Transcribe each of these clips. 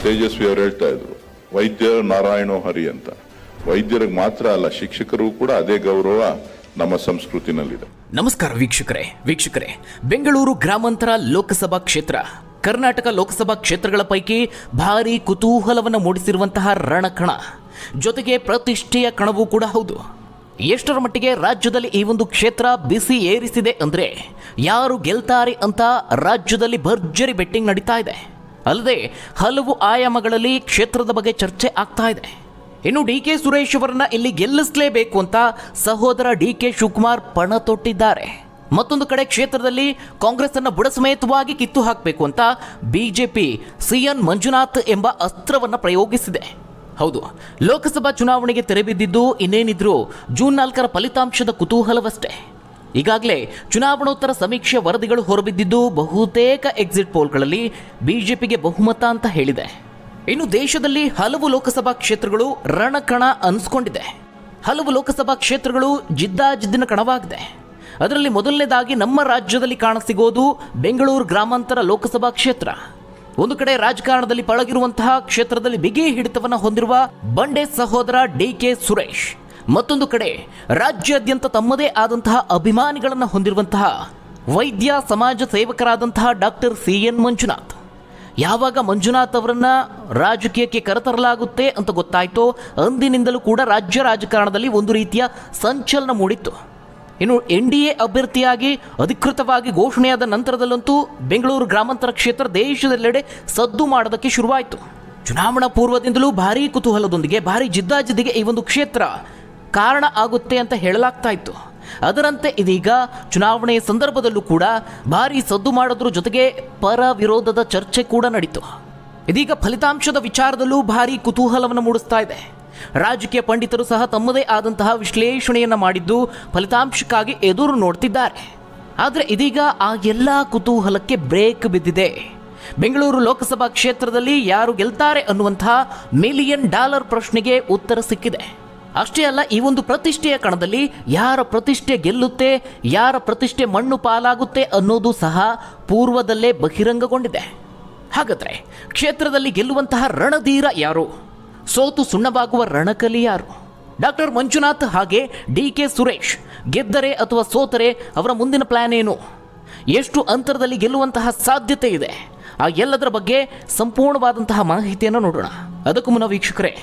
ತೇಜಸ್ವಿ ಅವರು ಹೇಳ್ತಾ ಇದ್ರು, ವೈದ್ಯ ನಾರಾಯಣೋ ಹರಿ ಅಂತ. ವೈದ್ಯರಿಗೆ ಮಾತ್ರ ಅಲ್ಲ, ಶಿಕ್ಷಕರು ಕೂಡ ಅದೇ ಗೌರವ ನಮ್ಮ ಸಂಸ್ಕೃತಿನಲ್ಲಿದೆ. ನಮಸ್ಕಾರ ವೀಕ್ಷಕರೇ, ಬೆಂಗಳೂರು ಗ್ರಾಮಾಂತರ ಲೋಕಸಭಾ ಕ್ಷೇತ್ರ ಕರ್ನಾಟಕ ಲೋಕಸಭಾ ಕ್ಷೇತ್ರಗಳ ಪೈಕಿ ಭಾರಿ ಕುತೂಹಲವನ್ನು ಮೂಡಿಸಿರುವಂತಹ ರಣಕಣ, ಜೊತೆಗೆ ಪ್ರತಿಷ್ಠೆಯ ಕಣವೂ ಕೂಡ ಹೌದು. ಎಷ್ಟರ ಮಟ್ಟಿಗೆ ರಾಜ್ಯದಲ್ಲಿ ಈ ಒಂದು ಕ್ಷೇತ್ರ ಬಿಸಿ ಏರಿಸಿದೆ ಅಂದರೆ, ಯಾರು ಗೆಲ್ತಾರೆ ಅಂತ ರಾಜ್ಯದಲ್ಲಿ ಭರ್ಜರಿ ಬೆಟ್ಟಿಂಗ್ ನಡೀತಾ ಇದೆ. ಅಲ್ಲದೆ ಹಲವು ಆಯಾಮಗಳಲ್ಲಿ ಕ್ಷೇತ್ರದ ಬಗ್ಗೆ ಚರ್ಚೆ ಆಗ್ತಾ ಇದೆ. ಇನ್ನು ಡಿ.ಕೆ. ಸುರೇಶ್ ಅವರನ್ನ ಇಲ್ಲಿ ಗೆಲ್ಲಿಸಲೇಬೇಕು ಅಂತ ಸಹೋದರ ಡಿ.ಕೆ. ಶಿವಕುಮಾರ್ ಪಣ ತೊಟ್ಟಿದ್ದಾರೆ. ಮತ್ತೊಂದು ಕಡೆ ಕ್ಷೇತ್ರದಲ್ಲಿ ಕಾಂಗ್ರೆಸ್ ಅನ್ನು ಬುಡಸಮೇತವಾಗಿ ಕಿತ್ತು ಹಾಕಬೇಕು ಅಂತ ಬಿಜೆಪಿ ಸಿ.ಎನ್. ಮಂಜುನಾಥ್ ಎಂಬ ಅಸ್ತ್ರವನ್ನು ಪ್ರಯೋಗಿಸಿದೆ. ಹೌದು, ಲೋಕಸಭಾ ಚುನಾವಣೆಗೆ ತೆರೆಬಿದ್ದಿದ್ದು ಇನ್ನೇನಿದ್ರು ಜೂನ್ 4ರ ಫಲಿತಾಂಶದ ಕುತೂಹಲವಷ್ಟೇ. ಈಗಾಗಲೇ ಚುನಾವಣೋತ್ತರ ಸಮೀಕ್ಷೆ ವರದಿಗಳು ಹೊರಬಿದ್ದಿದ್ದು ಬಹುತೇಕ ಎಕ್ಸಿಟ್ ಪೋಲ್ಗಳಲ್ಲಿ ಬಿಜೆಪಿಗೆ ಬಹುಮತ ಅಂತ ಹೇಳಿದೆ. ಇನ್ನು ದೇಶದಲ್ಲಿ ಹಲವು ಲೋಕಸಭಾ ಕ್ಷೇತ್ರಗಳು ರಣಕಣ ಅನಿಸ್ಕೊಂಡಿದೆ. ಹಲವು ಲೋಕಸಭಾ ಕ್ಷೇತ್ರಗಳು ಜಿದ್ದಾಜಿದ್ದಿನ ಕಣವಾಗಿದೆ. ಅದರಲ್ಲಿ ಮೊದಲನೇದಾಗಿ ನಮ್ಮ ರಾಜ್ಯದಲ್ಲಿ ಕಾಣಸಿಗೋದು ಬೆಂಗಳೂರು ಗ್ರಾಮಾಂತರ ಲೋಕಸಭಾ ಕ್ಷೇತ್ರ. ಒಂದು ಕಡೆ ರಾಜಕಾರಣದಲ್ಲಿ ಪಳಗಿರುವಂತಹ ಕ್ಷೇತ್ರದಲ್ಲಿ ಬಿಗಿ ಹಿಡಿತವನ್ನು ಹೊಂದಿರುವ ಬಂಡೆ ಸಹೋದರ ಡಿ.ಕೆ. ಸುರೇಶ್, ಮತ್ತೊಂದು ಕಡೆ ರಾಜ್ಯಾದ್ಯಂತ ತಮ್ಮದೇ ಆದಂತಹ ಅಭಿಮಾನಿಗಳನ್ನು ಹೊಂದಿರುವಂತಹ ವೈದ್ಯ ಸಮಾಜ ಸೇವಕರಾದಂತಹ ಡಾಕ್ಟರ್ ಸಿ.ಎನ್. ಮಂಜುನಾಥ್. ಯಾವಾಗ ಮಂಜುನಾಥ್ ಅವರನ್ನ ರಾಜಕೀಯಕ್ಕೆ ಕರೆತರಲಾಗುತ್ತೆ ಅಂತ ಗೊತ್ತಾಯ್ತೋ ಅಂದಿನಿಂದಲೂ ಕೂಡ ರಾಜ್ಯ ರಾಜಕಾರಣದಲ್ಲಿ ಒಂದು ರೀತಿಯ ಸಂಚಲನ ಮೂಡಿತ್ತು. ಇನ್ನು NDA ಅಭ್ಯರ್ಥಿಯಾಗಿ ಅಧಿಕೃತವಾಗಿ ಘೋಷಣೆಯಾದ ನಂತರದಲ್ಲಂತೂ ಬೆಂಗಳೂರು ಗ್ರಾಮಾಂತರ ಕ್ಷೇತ್ರ ದೇಶದೆಲ್ಲೆಡೆ ಸದ್ದು ಮಾಡೋದಕ್ಕೆ ಶುರುವಾಯಿತು. ಚುನಾವಣಾ ಪೂರ್ವದಿಂದಲೂ ಭಾರೀ ಕುತೂಹಲದೊಂದಿಗೆ ಭಾರೀ ಜಿದ್ದಾಜಿದ್ದಿಗೆ ಈ ಒಂದು ಕ್ಷೇತ್ರ ಕಾರಣ ಆಗುತ್ತೆ ಅಂತ ಹೇಳಲಾಗ್ತಾ ಇತ್ತು. ಅದರಂತೆ ಇದೀಗ ಚುನಾವಣೆಯ ಸಂದರ್ಭದಲ್ಲೂ ಕೂಡ ಭಾರೀ ಸದ್ದು ಮಾಡೋದ್ರ ಜೊತೆಗೆ ಪರ ವಿರೋಧದ ಚರ್ಚೆ ಕೂಡ ನಡೀತು. ಇದೀಗ ಫಲಿತಾಂಶದ ವಿಚಾರದಲ್ಲೂ ಭಾರೀ ಕುತೂಹಲವನ್ನು ಮೂಡಿಸ್ತಾ ಇದೆ. ರಾಜಕೀಯ ಪಂಡಿತರು ಸಹ ತಮ್ಮದೇ ಆದಂತಹ ವಿಶ್ಲೇಷಣೆಯನ್ನು ಮಾಡಿದ್ದು ಫಲಿತಾಂಶಕ್ಕಾಗಿ ಎದುರು ನೋಡ್ತಿದ್ದಾರೆ. ಆದರೆ ಇದೀಗ ಆ ಎಲ್ಲ ಕುತೂಹಲಕ್ಕೆ ಬ್ರೇಕ್ ಬಿದ್ದಿದೆ. ಬೆಂಗಳೂರು ಲೋಕಸಭಾ ಕ್ಷೇತ್ರದಲ್ಲಿ ಯಾರು ಗೆಲ್ತಾರೆ ಅನ್ನುವಂತಹ $1 ಮಿಲಿಯನ್ ಪ್ರಶ್ನೆಗೆ ಉತ್ತರ ಸಿಕ್ಕಿದೆ. ಅಷ್ಟೇ ಅಲ್ಲ, ಈ ಒಂದು ಪ್ರತಿಷ್ಠೆಯ ಕಣದಲ್ಲಿ ಯಾರ ಪ್ರತಿಷ್ಠೆ ಗೆಲ್ಲುತ್ತೆ, ಯಾರ ಪ್ರತಿಷ್ಠೆ ಮಣ್ಣು ಪಾಲಾಗುತ್ತೆ ಅನ್ನೋದು ಸಹ ಪೂರ್ವದಲ್ಲೇ ಬಹಿರಂಗಗೊಂಡಿದೆ. ಹಾಗಾದರೆ ಕ್ಷೇತ್ರದಲ್ಲಿ ಗೆಲ್ಲುವಂತಹ ರಣಧೀರ ಯಾರು, ಸೋತು ಸುಣ್ಣವಾಗುವ ರಣಕಲಿ ಯಾರು? ಡಾಕ್ಟರ್ ಮಂಜುನಾಥ್ ಹಾಗೆ ಡಿ.ಕೆ. ಸುರೇಶ್ ಗೆದ್ದರೆ ಅಥವಾ ಸೋತರೆ ಅವರ ಮುಂದಿನ ಪ್ಲಾನ್ ಏನು, ಎಷ್ಟು ಅಂತರದಲ್ಲಿ ಗೆಲ್ಲುವಂತಹ ಸಾಧ್ಯತೆ ಇದೆ, ಆ ಎಲ್ಲದರ ಬಗ್ಗೆ ಸಂಪೂರ್ಣವಾದಂತಹ ಮಾಹಿತಿಯನ್ನು ನೋಡೋಣ. ಅದಕ್ಕೂ ಮುನ್ನ ವೀಕ್ಷಕರೇ,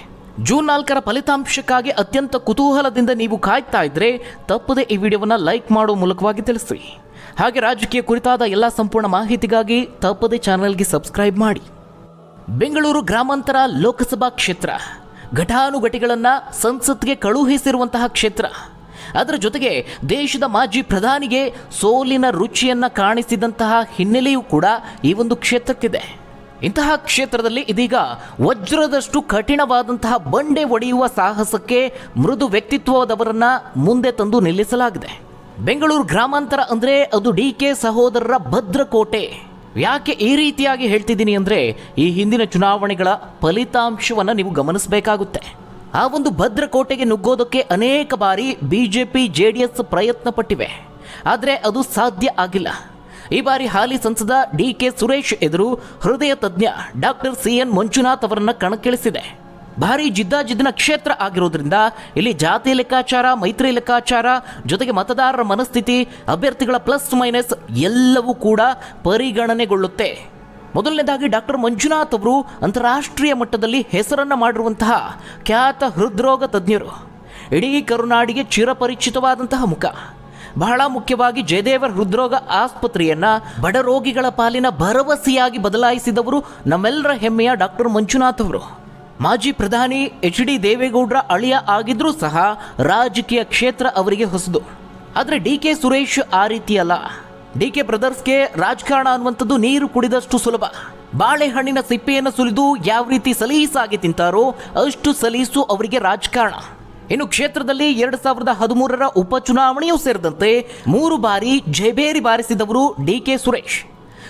ಜೂನ್ 4ರ ಫಲಿತಾಂಶಕ್ಕಾಗಿ ಅತ್ಯಂತ ಕುತೂಹಲದಿಂದ ನೀವು ಕಾಯ್ತಾ ಇದ್ರೆ ತಪ್ಪದೆ ಈ ವಿಡಿಯೋವನ್ನು ಲೈಕ್ ಮಾಡೋ ಮೂಲಕವಾಗಿ ತಿಳಿಸಿ. ಹಾಗೆ ರಾಜಕೀಯ ಕುರಿತಾದ ಎಲ್ಲ ಸಂಪೂರ್ಣ ಮಾಹಿತಿಗಾಗಿ ತಪ್ಪದೆ ಚಾನೆಲ್ಗೆ ಸಬ್ಸ್ಕ್ರೈಬ್ ಮಾಡಿ. ಬೆಂಗಳೂರು ಗ್ರಾಮಾಂತರ ಲೋಕಸಭಾ ಕ್ಷೇತ್ರ ಘಟಾನುಘಟಿಗಳನ್ನು ಸಂಸತ್ಗೆ ಕಳುಹಿಸಿರುವಂತಹ ಕ್ಷೇತ್ರ. ಅದರ ಜೊತೆಗೆ ದೇಶದ ಮಾಜಿ ಪ್ರಧಾನಿಗೆ ಸೋಲಿನ ರುಚಿಯನ್ನು ಕಾಣಿಸಿದಂತಹ ಹಿನ್ನೆಲೆಯೂ ಕೂಡ ಈ ಒಂದು ಕ್ಷೇತ್ರಕ್ಕಿದೆ. ಇಂತಹ ಕ್ಷೇತ್ರದಲ್ಲಿ ಇದೀಗ ವಜ್ರದಷ್ಟು ಕಠಿಣವಾದಂತಹ ಬಂಡೆ ಒಡೆಯುವ ಸಾಹಸಕ್ಕೆ ಮೃದು ವ್ಯಕ್ತಿತ್ವದವರನ್ನ ಮುಂದೆ ತಂದು ನಿಲ್ಲಿಸಲಾಗಿದೆ. ಬೆಂಗಳೂರು ಗ್ರಾಮಾಂತರ ಅಂದರೆ ಅದು ಡಿ.ಕೆ. ಸಹೋದರರ ಭದ್ರಕೋಟೆ. ಯಾಕೆ ಈ ರೀತಿಯಾಗಿ ಹೇಳ್ತಿದ್ದೀನಿ ಅಂದರೆ, ಈ ಹಿಂದಿನ ಚುನಾವಣೆಗಳ ಫಲಿತಾಂಶವನ್ನು ನೀವು ಗಮನಿಸಬೇಕಾಗುತ್ತೆ. ಆ ಒಂದು ಭದ್ರಕೋಟೆಗೆ ನುಗ್ಗೋದಕ್ಕೆ ಅನೇಕ ಬಾರಿ ಬಿಜೆಪಿ JDS ಪ್ರಯತ್ನ ಪಟ್ಟಿವೆ, ಆದರೆ ಅದು ಸಾಧ್ಯ ಆಗಿಲ್ಲ. ಈ ಬಾರಿ ಹಾಲಿ ಸಂಸದ ಡಿ.ಕೆ. ಸುರೇಶ್ ಎದುರು ಹೃದಯ ತಜ್ಞ ಡಾಕ್ಟರ್ ಸಿ.ಎನ್. ಮಂಜುನಾಥ್ ಅವರನ್ನ ಕಣಕ್ಕಿಳಿಸಿದೆ. ಭಾರಿ ಜಿದ್ದಾಜಿದ್ದಿನ ಕ್ಷೇತ್ರ ಆಗಿರೋದ್ರಿಂದ ಇಲ್ಲಿ ಜಾತಿ ಲೆಕ್ಕಾಚಾರ, ಮೈತ್ರಿ ಲೆಕ್ಕಾಚಾರ, ಜೊತೆಗೆ ಮತದಾರರ ಮನಸ್ಥಿತಿ, ಅಭ್ಯರ್ಥಿಗಳ ಪ್ಲಸ್ ಮೈನಸ್ ಎಲ್ಲವೂ ಕೂಡ ಪರಿಗಣನೆಗೊಳ್ಳುತ್ತೆ. ಮೊದಲನೇದಾಗಿ ಡಾಕ್ಟರ್ ಮಂಜುನಾಥ್ ಅವರು ಅಂತಾರಾಷ್ಟ್ರೀಯ ಮಟ್ಟದಲ್ಲಿ ಹೆಸರನ್ನು ಮಾಡಿರುವಂತಹ ಖ್ಯಾತ ಹೃದ್ರೋಗ ತಜ್ಞರು. ಇಡೀ ಕರುನಾಡಿಗೆ ಚಿರಪರಿಚಿತವಾದಂತಹ ಮುಖ. ಬಹಳ ಮುಖ್ಯವಾಗಿ ಜಯದೇವರ ಹೃದ್ರೋಗ ಆಸ್ಪತ್ರೆಯನ್ನ ಬಡ ರೋಗಿಗಳ ಪಾಲಿನ ಭರವಸೆಯಾಗಿ ಬದಲಾಯಿಸಿದವರು ನಮ್ಮೆಲ್ಲರ ಹೆಮ್ಮೆಯ ಡಾಕ್ಟರ್ ಮಂಜುನಾಥ್ ಅವರು. ಮಾಜಿ ಪ್ರಧಾನಿ HD ದೇವೇಗೌಡರ ಅಳಿಯ ಆಗಿದ್ರೂ ಸಹ ರಾಜಕೀಯ ಕ್ಷೇತ್ರ ಅವರಿಗೆ ಹೊಸದು. ಆದರೆ ಡಿ.ಕೆ. ಸುರೇಶ್ ಆ ರೀತಿಯಲ್ಲ. ಡಿ.ಕೆ. ಬ್ರದರ್ಸ್ಗೆ ರಾಜಕಾರಣ ಅನ್ನುವಂಥದ್ದು ನೀರು ಕುಡಿದಷ್ಟು ಸುಲಭ. ಬಾಳೆಹಣ್ಣಿನ ಸಿಪ್ಪೆಯನ್ನು ಸುಲಿದು ಯಾವ ರೀತಿ ಸಲೀಸಾಗಿ ತಿಂತಾರೋ ಅಷ್ಟು ಸಲೀಸು ಅವರಿಗೆ ರಾಜಕಾರಣ. ಇನ್ನು ಕ್ಷೇತ್ರದಲ್ಲಿ 2013ರ ಉಪಚುನಾವಣೆಯೂ ಸೇರಿದಂತೆ 3 ಬಾರಿ ಜಯಬೇರಿ ಬಾರಿಸಿದವರು ಡಿ.ಕೆ. ಸುರೇಶ್.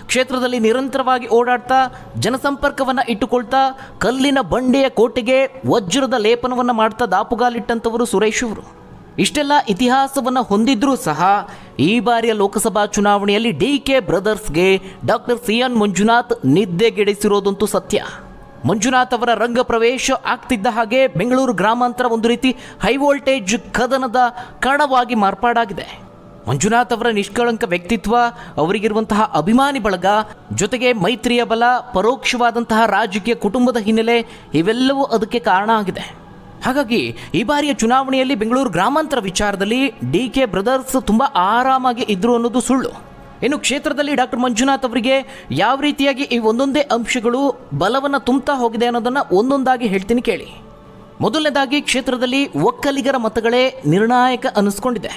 ಕ್ಷೇತ್ರದಲ್ಲಿ ನಿರಂತರವಾಗಿ ಓಡಾಡ್ತಾ ಜನಸಂಪರ್ಕವನ್ನು ಇಟ್ಟುಕೊಳ್ತಾ ಕಲ್ಲಿನ ಬಂಡೆಯ ಕೋಟೆಗೆ ವಜ್ರದ ಲೇಪನವನ್ನು ಮಾಡ್ತಾ ದಾಪುಗಾಲಿಟ್ಟಂಥವರು ಸುರೇಶ್ ಅವರು. ಇಷ್ಟೆಲ್ಲ ಇತಿಹಾಸವನ್ನು ಹೊಂದಿದ್ರೂ ಸಹ ಈ ಬಾರಿಯ ಲೋಕಸಭಾ ಚುನಾವಣೆಯಲ್ಲಿ ಡಿ.ಕೆ. ಬ್ರದರ್ಸ್ಗೆ ಡಾಕ್ಟರ್ ಸಿ.ಎನ್. ಮಂಜುನಾಥ್ ನಿದ್ದೆಗೆಡಿಸಿರೋದಂತೂ ಸತ್ಯ. ಮಂಜುನಾಥ್ ಅವರ ರಂಗ ಪ್ರವೇಶ ಆಗ್ತಿದ್ದ ಹಾಗೆ ಬೆಂಗಳೂರು ಗ್ರಾಮಾಂತರ ಒಂದು ರೀತಿ ಹೈ ವೋಲ್ಟೇಜ್ ಕದನದ ಕಣವಾಗಿ ಮಾರ್ಪಾಡಾಗಿದೆ. ಮಂಜುನಾಥ್ ಅವರ ನಿಷ್ಕಳಂಕ ವ್ಯಕ್ತಿತ್ವ, ಅವರಿಗಿರುವಂತಹ ಅಭಿಮಾನಿ ಬಳಗ, ಜೊತೆಗೆ ಮೈತ್ರಿಯ ಬಲ, ಪರೋಕ್ಷವಾದಂತಹ ರಾಜಕೀಯ ಕುಟುಂಬದ ಹಿನ್ನೆಲೆ ಇವೆಲ್ಲವೂ ಅದಕ್ಕೆ ಕಾರಣ ಆಗಿದೆ. ಹಾಗಾಗಿ ಈ ಬಾರಿಯ ಚುನಾವಣೆಯಲ್ಲಿ ಬೆಂಗಳೂರು ಗ್ರಾಮಾಂತರ ವಿಚಾರದಲ್ಲಿ DK ಬ್ರದರ್ಸ್ ತುಂಬ ಆರಾಮಾಗಿ ಇದ್ರು ಅನ್ನೋದು ಸುಳ್ಳು. ಇನ್ನು ಕ್ಷೇತ್ರದಲ್ಲಿ ಡಾಕ್ಟರ್ ಮಂಜುನಾಥ್ ಅವರಿಗೆ ಯಾವ ರೀತಿಯಾಗಿ ಈ ಒಂದೊಂದೇ ಅಂಶಗಳು ಬಲವನ್ನು ತುಂಬುತ್ತಾ ಹೋಗಿದೆ ಅನ್ನೋದನ್ನು ಒಂದೊಂದಾಗಿ ಹೇಳ್ತೀನಿ ಕೇಳಿ. ಮೊದಲನೇದಾಗಿ ಕ್ಷೇತ್ರದಲ್ಲಿ ಒಕ್ಕಲಿಗರ ಮತಗಳೇ ನಿರ್ಣಾಯಕ ಅನ್ನಿಸ್ಕೊಂಡಿದೆ.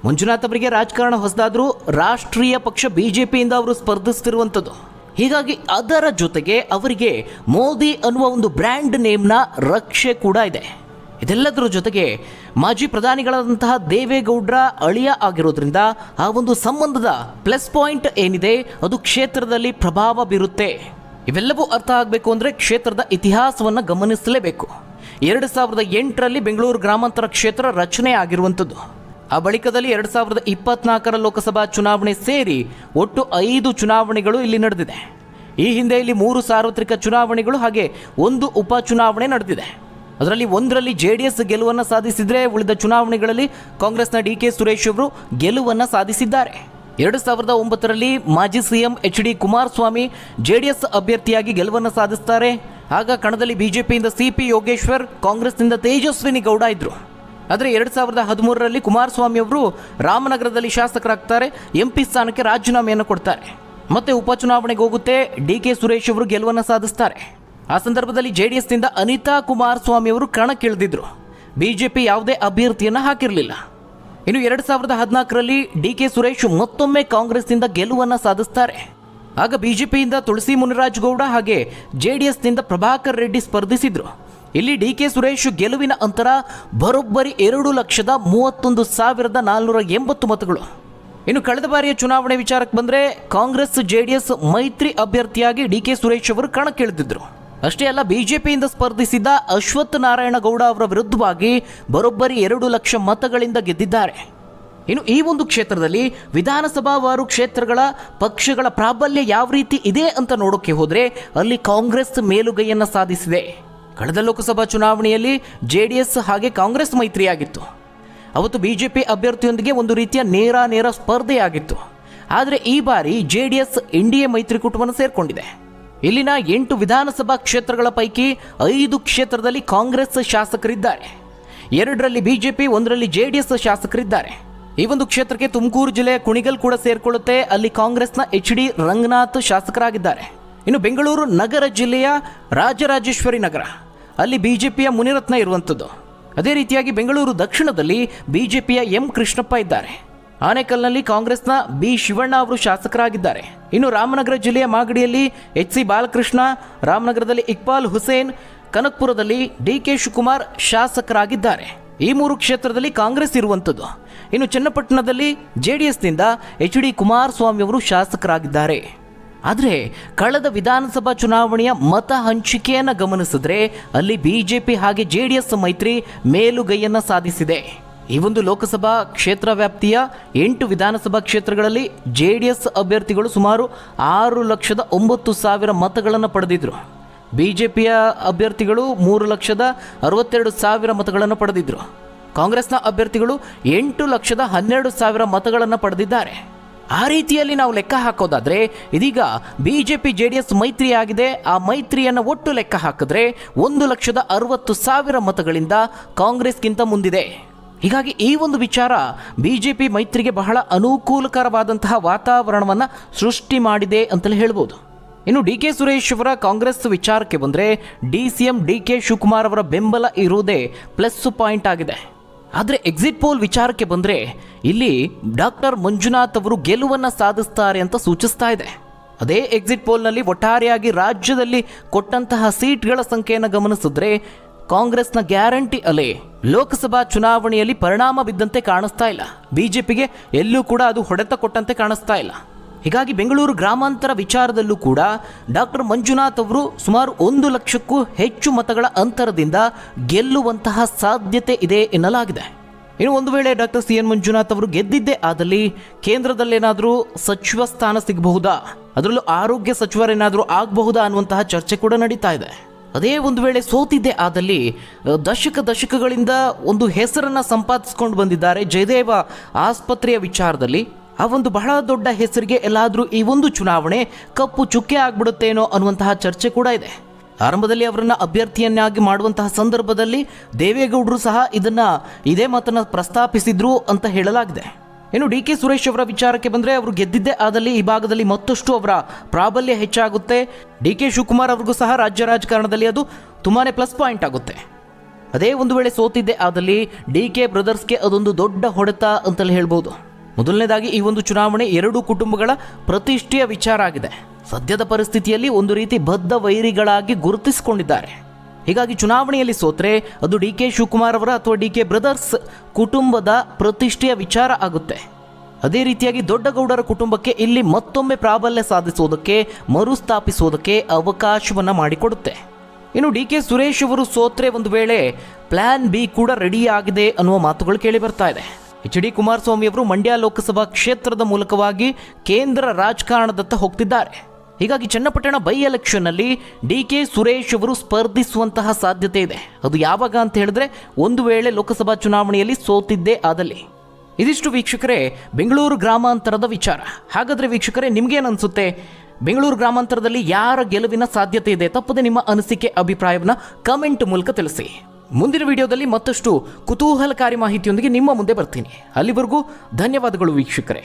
ಮಂಜುನಾಥ್ ಅವರಿಗೆ ರಾಜಕಾರಣ ಹೊಸದಾದರೂ ರಾಷ್ಟ್ರೀಯ ಪಕ್ಷ BJPಯಿಂದ ಅವರು ಸ್ಪರ್ಧಿಸ್ತಿರುವಂಥದ್ದು. ಹೀಗಾಗಿ ಅದರ ಜೊತೆಗೆ ಅವರಿಗೆ ಮೋದಿ ಅನ್ನುವ ಒಂದು ಬ್ರ್ಯಾಂಡ್ ನೇಮ್ನ ರಕ್ಷೆ ಕೂಡ ಇದೆ. ಇದೆಲ್ಲದರ ಜೊತೆಗೆ ಮಾಜಿ ಪ್ರಧಾನಿಗಳಾದಂತಹ ದೇವೇಗೌಡರ ಅಳಿಯ ಆಗಿರೋದ್ರಿಂದ ಆ ಒಂದು ಸಂಬಂಧದ ಪ್ಲಸ್ ಪಾಯಿಂಟ್ ಏನಿದೆ ಅದು ಕ್ಷೇತ್ರದಲ್ಲಿ ಪ್ರಭಾವ ಬೀರುತ್ತೆ. ಇವೆಲ್ಲವೂ ಅರ್ಥ ಆಗಬೇಕು ಅಂದರೆ ಕ್ಷೇತ್ರದ ಇತಿಹಾಸವನ್ನು ಗಮನಿಸಲೇಬೇಕು. 2008ರಲ್ಲಿ ಬೆಂಗಳೂರು ಗ್ರಾಮಾಂತರ ಕ್ಷೇತ್ರ ರಚನೆ ಆಗಿರುವಂಥದ್ದು. ಆ ಬಳಿಕದಲ್ಲಿ 2024ರ ಲೋಕಸಭಾ ಚುನಾವಣೆ ಸೇರಿ ಒಟ್ಟು 5 ಚುನಾವಣೆಗಳು ಇಲ್ಲಿ ನಡೆದಿದೆ. ಈ ಹಿಂದೆ ಇಲ್ಲಿ 3 ಸಾರ್ವತ್ರಿಕ ಚುನಾವಣೆಗಳು ಹಾಗೆ 1 ಉಪಚುನಾವಣೆ ನಡೆದಿದೆ. ಅದರಲ್ಲಿ 1ರಲ್ಲಿ JDS ಗೆಲುವನ್ನು ಸಾಧಿಸಿದರೆ ಉಳಿದ ಚುನಾವಣೆಗಳಲ್ಲಿ ಕಾಂಗ್ರೆಸ್ನ DK ಸುರೇಶ್ ಅವರು ಗೆಲುವನ್ನು ಸಾಧಿಸಿದ್ದಾರೆ. 2009ರಲ್ಲಿ ಮಾಜಿ CM HD ಕುಮಾರಸ್ವಾಮಿ JDS ಅಭ್ಯರ್ಥಿಯಾಗಿ ಗೆಲುವನ್ನು ಸಾಧಿಸ್ತಾರೆ. ಆಗ ಕಣದಲ್ಲಿ BJPಯಿಂದ CP ಯೋಗೇಶ್ವರ್, ಕಾಂಗ್ರೆಸ್ನಿಂದ ತೇಜಸ್ವಿನಿ ಗೌಡ ಇದ್ರು. ಆದರೆ 2013ರಲ್ಲಿ ಕುಮಾರಸ್ವಾಮಿ ಅವರು ರಾಮನಗರದಲ್ಲಿ ಶಾಸಕರಾಗ್ತಾರೆ, MP ಸ್ಥಾನಕ್ಕೆ ರಾಜೀನಾಮೆಯನ್ನು ಕೊಡ್ತಾರೆ. ಮತ್ತೆ ಉಪಚುನಾವಣೆಗೆ ಹೋಗುತ್ತೆ, DK ಸುರೇಶ್ ಅವರು ಗೆಲುವನ್ನು ಸಾಧಿಸ್ತಾರೆ. ಆ ಸಂದರ್ಭದಲ್ಲಿ JDSನಿಂದ ಅನಿತಾ ಕುಮಾರಸ್ವಾಮಿ ಅವರು ಕಣಕ್ಕಿಳಿದಿದ್ರು. BJP ಯಾವುದೇ ಅಭ್ಯರ್ಥಿಯನ್ನು ಹಾಕಿರಲಿಲ್ಲ. ಇನ್ನು 2014ರಲ್ಲಿ DK ಸುರೇಶ್ ಮತ್ತೊಮ್ಮೆ ಕಾಂಗ್ರೆಸ್ನಿಂದ ಗೆಲುವನ್ನು ಸಾಧಿಸ್ತಾರೆ. ಆಗ BJPಯಿಂದ ತುಳಸಿ ಮುನಿರಾಜ್ ಗೌಡ ಹಾಗೆ JDSನಿಂದ ಪ್ರಭಾಕರ್ ರೆಡ್ಡಿ ಸ್ಪರ್ಧಿಸಿದ್ರು. ಇಲ್ಲಿ DK ಸುರೇಶ್ ಗೆಲುವಿನ ಅಂತರ ಬರೋಬ್ಬರಿ 2,31,480 ಮತಗಳು. ಇನ್ನು ಕಳೆದ ಬಾರಿಯ ಚುನಾವಣೆ ವಿಚಾರಕ್ಕೆ ಬಂದರೆ ಕಾಂಗ್ರೆಸ್ JDS ಮೈತ್ರಿ ಅಭ್ಯರ್ಥಿಯಾಗಿ DK ಸುರೇಶ್ ಅವರು ಕಣಕ್ಕಿಳಿದಿದ್ರು. ಅಷ್ಟೇ ಅಲ್ಲ, BJPಯಿಂದ ಸ್ಪರ್ಧಿಸಿದ್ದ ಅಶ್ವಥ್ ನಾರಾಯಣ ಗೌಡ ಅವರ ವಿರುದ್ಧವಾಗಿ ಬರೋಬ್ಬರಿ 2 ಲಕ್ಷ ಮತಗಳಿಂದ ಗೆದ್ದಿದ್ದಾರೆ. ಇನ್ನು ಈ ಒಂದು ಕ್ಷೇತ್ರದಲ್ಲಿ ವಿಧಾನಸಭಾವಾರು ಕ್ಷೇತ್ರಗಳ ಪಕ್ಷಗಳ ಪ್ರಾಬಲ್ಯ ಯಾವ ರೀತಿ ಇದೆ ಅಂತ ನೋಡೋಕೆ ಹೋದರೆ ಅಲ್ಲಿ ಕಾಂಗ್ರೆಸ್ ಮೇಲುಗೈಯನ್ನು ಸಾಧಿಸಿದೆ. ಕಳೆದ ಲೋಕಸಭಾ ಚುನಾವಣೆಯಲ್ಲಿ JDS ಹಾಗೆ ಕಾಂಗ್ರೆಸ್ ಮೈತ್ರಿಯಾಗಿತ್ತು. ಅವತ್ತು BJP ಅಭ್ಯರ್ಥಿಯೊಂದಿಗೆ ಒಂದು ರೀತಿಯ ನೇರ ಸ್ಪರ್ಧೆಯಾಗಿತ್ತು. ಆದರೆ ಈ ಬಾರಿ JDS NDA ಮೈತ್ರಿಕೂಟವನ್ನು ಸೇರ್ಕೊಂಡಿದೆ. ಇಲ್ಲಿನ 8 ವಿಧಾನಸಭಾ ಕ್ಷೇತ್ರಗಳ ಪೈಕಿ 5 ಕ್ಷೇತ್ರದಲ್ಲಿ ಕಾಂಗ್ರೆಸ್ ಶಾಸಕರಿದ್ದಾರೆ, 2ರಲ್ಲಿ BJP, 1ರಲ್ಲಿ JDS ಶಾಸಕರಿದ್ದಾರೆ. ಈ ಒಂದು ಕ್ಷೇತ್ರಕ್ಕೆ ತುಮಕೂರು ಜಿಲ್ಲೆಯ ಕುಣಿಗಲ್ ಕೂಡ ಸೇರ್ಕೊಳ್ಳುತ್ತೆ. ಅಲ್ಲಿ ಕಾಂಗ್ರೆಸ್ನ HD ರಂಗನಾಥ್ ಶಾಸಕರಾಗಿದ್ದಾರೆ. ಇನ್ನು ಬೆಂಗಳೂರು ನಗರ ಜಿಲ್ಲೆಯ ರಾಜರಾಜೇಶ್ವರಿ ನಗರ, ಅಲ್ಲಿ BJPಯ ಮುನಿರತ್ನ ಇರುವಂಥದ್ದು. ಅದೇ ರೀತಿಯಾಗಿ ಬೆಂಗಳೂರು ದಕ್ಷಿಣದಲ್ಲಿ BJPಯ M ಕೃಷ್ಣಪ್ಪ ಇದ್ದಾರೆ. ಆನೇಕಲ್ನಲ್ಲಿ ಕಾಂಗ್ರೆಸ್ನ B ಶಿವಣ್ಣ ಅವರು ಶಾಸಕರಾಗಿದ್ದಾರೆ. ಇನ್ನು ರಾಮನಗರ ಜಿಲ್ಲೆಯ ಮಾಗಡಿಯಲ್ಲಿ HC ಬಾಲಕೃಷ್ಣ, ರಾಮನಗರದಲ್ಲಿ ಇಕ್ಬಾಲ್ ಹುಸೇನ್, ಕನಕಪುರದಲ್ಲಿ DK ಶಿವಕುಮಾರ್ ಶಾಸಕರಾಗಿದ್ದಾರೆ. ಈ 3 ಕ್ಷೇತ್ರದಲ್ಲಿ ಕಾಂಗ್ರೆಸ್ ಇರುವಂಥದ್ದು. ಇನ್ನು ಚನ್ನಪಟ್ಟಣದಲ್ಲಿ JDSನಿಂದ HD ಕುಮಾರಸ್ವಾಮಿ ಅವರು ಶಾಸಕರಾಗಿದ್ದಾರೆ. ಆದರೆ ಕಳೆದ ವಿಧಾನಸಭಾ ಚುನಾವಣೆಯ ಮತ ಹಂಚಿಕೆಯನ್ನು ಗಮನಿಸಿದ್ರೆ ಅಲ್ಲಿ BJP ಹಾಗೆ JDS ಮೈತ್ರಿ ಮೇಲುಗೈಯನ್ನು ಸಾಧಿಸಿದೆ. ಈ ಒಂದು ಲೋಕಸಭಾ ಕ್ಷೇತ್ರ ವ್ಯಾಪ್ತಿಯ 8 ವಿಧಾನಸಭಾ ಕ್ಷೇತ್ರಗಳಲ್ಲಿ JDS ಅಭ್ಯರ್ಥಿಗಳು ಸುಮಾರು 6,09,000 ಮತಗಳನ್ನು ಪಡೆದಿದ್ರು. BJPಯ ಅಭ್ಯರ್ಥಿಗಳು 3,62,000 ಮತಗಳನ್ನು ಪಡೆದಿದ್ರು. ಕಾಂಗ್ರೆಸ್ನ ಅಭ್ಯರ್ಥಿಗಳು 8,12,000 ಮತಗಳನ್ನು ಪಡೆದಿದ್ದಾರೆ. ಆ ರೀತಿಯಲ್ಲಿ ನಾವು ಲೆಕ್ಕ ಹಾಕೋದಾದರೆ ಇದೀಗ BJP JDS ಮೈತ್ರಿ ಆಗಿದೆ. ಆ ಮೈತ್ರಿಯನ್ನು ಒಟ್ಟು ಲೆಕ್ಕ ಹಾಕಿದ್ರೆ 1,60,000 ಮತಗಳಿಂದ ಕಾಂಗ್ರೆಸ್ಗಿಂತ ಮುಂದಿದೆ. ಹೀಗಾಗಿ ಈ ಒಂದು ವಿಚಾರ BJP ಮೈತ್ರಿಗೆ ಬಹಳ ಅನುಕೂಲಕರವಾದಂತಹ ವಾತಾವರಣವನ್ನು ಸೃಷ್ಟಿ ಮಾಡಿದೆ ಅಂತಲೇ ಹೇಳ್ಬೋದು. ಇನ್ನು DK ಸುರೇಶ್ ಅವರ ಕಾಂಗ್ರೆಸ್ ವಿಚಾರಕ್ಕೆ ಬಂದರೆ DCM DK ಶಿವಕುಮಾರ್ ಅವರ ಬೆಂಬಲ ಇರುವುದೇ ಪ್ಲಸ್ ಪಾಯಿಂಟ್ ಆಗಿದೆ. ಆದರೆ ಎಕ್ಸಿಟ್ ಪೋಲ್ ವಿಚಾರಕ್ಕೆ ಬಂದರೆ ಇಲ್ಲಿ ಡಾಕ್ಟರ್ ಮಂಜುನಾಥ್ ಅವರು ಗೆಲುವನ್ನು ಸಾಧಿಸ್ತಾರೆ ಅಂತ ಸೂಚಿಸ್ತಾ ಇದೆ. ಅದೇ ಎಕ್ಸಿಟ್ ಪೋಲ್ನಲ್ಲಿ ಒಟ್ಟಾರೆಯಾಗಿ ರಾಜ್ಯದಲ್ಲಿ ಕೊಟ್ಟಂತಹ ಸೀಟ್ಗಳ ಸಂಖ್ಯೆಯನ್ನು ಗಮನಿಸಿದ್ರೆ ಕಾಂಗ್ರೆಸ್ನ ಗ್ಯಾರಂಟಿ ಅಲೆ ಲೋಕಸಭಾ ಚುನಾವಣೆಯಲ್ಲಿ ಪರಿಣಾಮ ಬಿದ್ದಂತೆ ಕಾಣಿಸ್ತಾ ಇಲ್ಲ. BJPಗೆ ಎಲ್ಲೂ ಕೂಡ ಅದು ಹೊಡೆತ ಕೊಟ್ಟಂತೆ ಕಾಣಿಸ್ತಾ ಇಲ್ಲ. ಹೀಗಾಗಿ ಬೆಂಗಳೂರು ಗ್ರಾಮಾಂತರ ವಿಚಾರದಲ್ಲೂ ಕೂಡ ಡಾಕ್ಟರ್ ಮಂಜುನಾಥ್ ಅವರು ಸುಮಾರು 1 ಲಕ್ಷಕ್ಕೂ ಹೆಚ್ಚು ಮತಗಳ ಅಂತರದಿಂದ ಗೆಲ್ಲುವಂತಹ ಸಾಧ್ಯತೆ ಇದೆ ಎನ್ನಲಾಗಿದೆ. ಇನ್ನು ಒಂದು ವೇಳೆ ಡಾಕ್ಟರ್ CN ಮಂಜುನಾಥ್ ಅವರು ಗೆದ್ದಿದ್ದೇ ಆದಲ್ಲಿ ಕೇಂದ್ರದಲ್ಲೇನಾದರೂ ಸಚಿವ ಸ್ಥಾನ ಸಿಗಬಹುದಾ, ಅದರಲ್ಲೂ ಆರೋಗ್ಯ ಸಚಿವರೇನಾದರೂ ಆಗಬಹುದಾ ಅನ್ನುವಂತಹ ಚರ್ಚೆ ಕೂಡ ನಡೀತಾ ಇದೆ. ಅದೇ ಒಂದು ವೇಳೆ ಸೋತಿದ್ದೇ ಆದಲ್ಲಿ ದಶಕಗಳಿಂದ ಒಂದು ಹೆಸರನ್ನು ಸಂಪಾದಿಸ್ಕೊಂಡು ಬಂದಿದ್ದಾರೆ ಜಯದೇವ ಆಸ್ಪತ್ರೆಯ ವಿಚಾರದಲ್ಲಿ. ಆ ಒಂದು ಬಹಳ ದೊಡ್ಡ ಹೆಸರಿಗೆ ಎಲ್ಲಾದರೂ ಈ ಒಂದು ಚುನಾವಣೆ ಕಪ್ಪು ಚುಕ್ಕೆ ಆಗ್ಬಿಡುತ್ತೇನೋ ಅನ್ನುವಂತಹ ಚರ್ಚೆ ಕೂಡ ಇದೆ. ಆರಂಭದಲ್ಲಿ ಅವರನ್ನು ಅಭ್ಯರ್ಥಿಯನ್ನಾಗಿ ಮಾಡುವಂತಹ ಸಂದರ್ಭದಲ್ಲಿ ದೇವೇಗೌಡರು ಸಹ ಇದೇ ಮಾತನ್ನು ಪ್ರಸ್ತಾಪಿಸಿದ್ರು ಅಂತ ಹೇಳಲಾಗಿದೆ. ಇನ್ನು ಡಿ ಕೆ ಸುರೇಶ್ ಅವರ ವಿಚಾರಕ್ಕೆ ಬಂದರೆ ಅವರು ಗೆದ್ದಿದ್ದೇ ಆದಲ್ಲಿ ಈ ಭಾಗದಲ್ಲಿ ಮತ್ತಷ್ಟು ಅವರ ಪ್ರಾಬಲ್ಯ ಹೆಚ್ಚಾಗುತ್ತೆ. ಡಿ ಕೆ ಶಿವಕುಮಾರ್ ಅವ್ರಿಗೂ ಸಹ ರಾಜ್ಯ ರಾಜಕಾರಣದಲ್ಲಿ ಅದು ತುಂಬಾ ಪ್ಲಸ್ ಪಾಯಿಂಟ್ ಆಗುತ್ತೆ. ಅದೇ ಒಂದು ವೇಳೆ ಸೋತಿದ್ದೇ ಆದಲ್ಲಿ ಡಿ ಕೆ ಬ್ರದರ್ಸ್ಗೆ ಅದೊಂದು ದೊಡ್ಡ ಹೊಡೆತ ಅಂತಲೇ ಹೇಳ್ಬೋದು. ಮೊದಲನೇದಾಗಿ ಈ ಒಂದು ಚುನಾವಣೆ ಎರಡೂ ಕುಟುಂಬಗಳ ಪ್ರತಿಷ್ಠೆಯ ವಿಚಾರ ಆಗಿದೆ. ಸದ್ಯದ ಪರಿಸ್ಥಿತಿಯಲ್ಲಿ ಒಂದು ರೀತಿ ಬದ್ಧ ವೈರಿಗಳಾಗಿ ಗುರುತಿಸಿಕೊಂಡಿದ್ದಾರೆ. ಹೀಗಾಗಿ ಚುನಾವಣೆಯಲ್ಲಿ ಸೋತ್ರೆ ಅದು ಡಿ ಕೆ ಶಿವಕುಮಾರ್ ಅವರ ಅಥವಾ ಡಿ ಕೆ ಬ್ರದರ್ಸ್ ಕುಟುಂಬದ ಪ್ರತಿಷ್ಠೆಯ ವಿಚಾರ ಆಗುತ್ತೆ. ಅದೇ ರೀತಿಯಾಗಿ ದೊಡ್ಡಗೌಡರ ಕುಟುಂಬಕ್ಕೆ ಇಲ್ಲಿ ಮತ್ತೊಮ್ಮೆ ಪ್ರಾಬಲ್ಯ ಸಾಧಿಸೋದಕ್ಕೆ ಮರುಸ್ಥಾಪಿಸೋದಕ್ಕೆ ಅವಕಾಶವನ್ನು ಮಾಡಿಕೊಡುತ್ತೆ. ಇನ್ನು ಡಿ ಕೆ ಸುರೇಶ್ ಅವರು ಸೋತ್ರೆ ಒಂದು ವೇಳೆ ಪ್ಲಾನ್ ಬಿ ಕೂಡ ರೆಡಿ ಆಗಿದೆ ಅನ್ನುವ ಮಾತುಗಳು ಕೇಳಿ ಬರ್ತಾ ಇದೆ. ಎಚ್ ಡಿ ಕುಮಾರಸ್ವಾಮಿ ಅವರು ಮಂಡ್ಯ ಲೋಕಸಭಾ ಕ್ಷೇತ್ರದ ಮೂಲಕವಾಗಿ ಕೇಂದ್ರ ರಾಜಕಾರಣದತ್ತ ಹೋಗ್ತಿದ್ದಾರೆ. ಹೀಗಾಗಿ ಚನ್ನಪಟ್ಟಣ ಬೈ ಎಲೆಕ್ಷನ್ನಲ್ಲಿ ಡಿ ಕೆ ಸುರೇಶ್ ಅವರು ಸ್ಪರ್ಧಿಸುವಂತಹ ಸಾಧ್ಯತೆ ಇದೆ. ಅದು ಯಾವಾಗ ಅಂತ ಹೇಳಿದ್ರೆ ಒಂದು ವೇಳೆ ಲೋಕಸಭಾ ಚುನಾವಣೆಯಲ್ಲಿ ಸೋತಿದ್ದೇ ಆದಲ್ಲಿ. ಇದಿಷ್ಟು ವೀಕ್ಷಕರೇ ಬೆಂಗಳೂರು ಗ್ರಾಮಾಂತರದ ವಿಚಾರ. ಹಾಗಾದರೆ ವೀಕ್ಷಕರೇ ನಿಮಗೇನು ಅನಿಸುತ್ತೆ? ಬೆಂಗಳೂರು ಗ್ರಾಮಾಂತರದಲ್ಲಿ ಯಾರ ಗೆಲುವಿನ ಸಾಧ್ಯತೆ ಇದೆ? ತಪ್ಪದೆ ನಿಮ್ಮ ಅನಿಸಿಕೆ ಅಭಿಪ್ರಾಯವನ್ನು ಕಮೆಂಟ್ ಮೂಲಕ ತಿಳಿಸಿ. ಮುಂದಿನ ವಿಡಿಯೋದಲ್ಲಿ ಮತ್ತಷ್ಟು ಕುತೂಹಲಕಾರಿ ಮಾಹಿತಿಯೊಂದಿಗೆ ನಿಮ್ಮ ಮುಂದೆ ಬರ್ತೀನಿ. ಅಲ್ಲಿವರೆಗೂ ಧನ್ಯವಾದಗಳು ವೀಕ್ಷಕರೇ.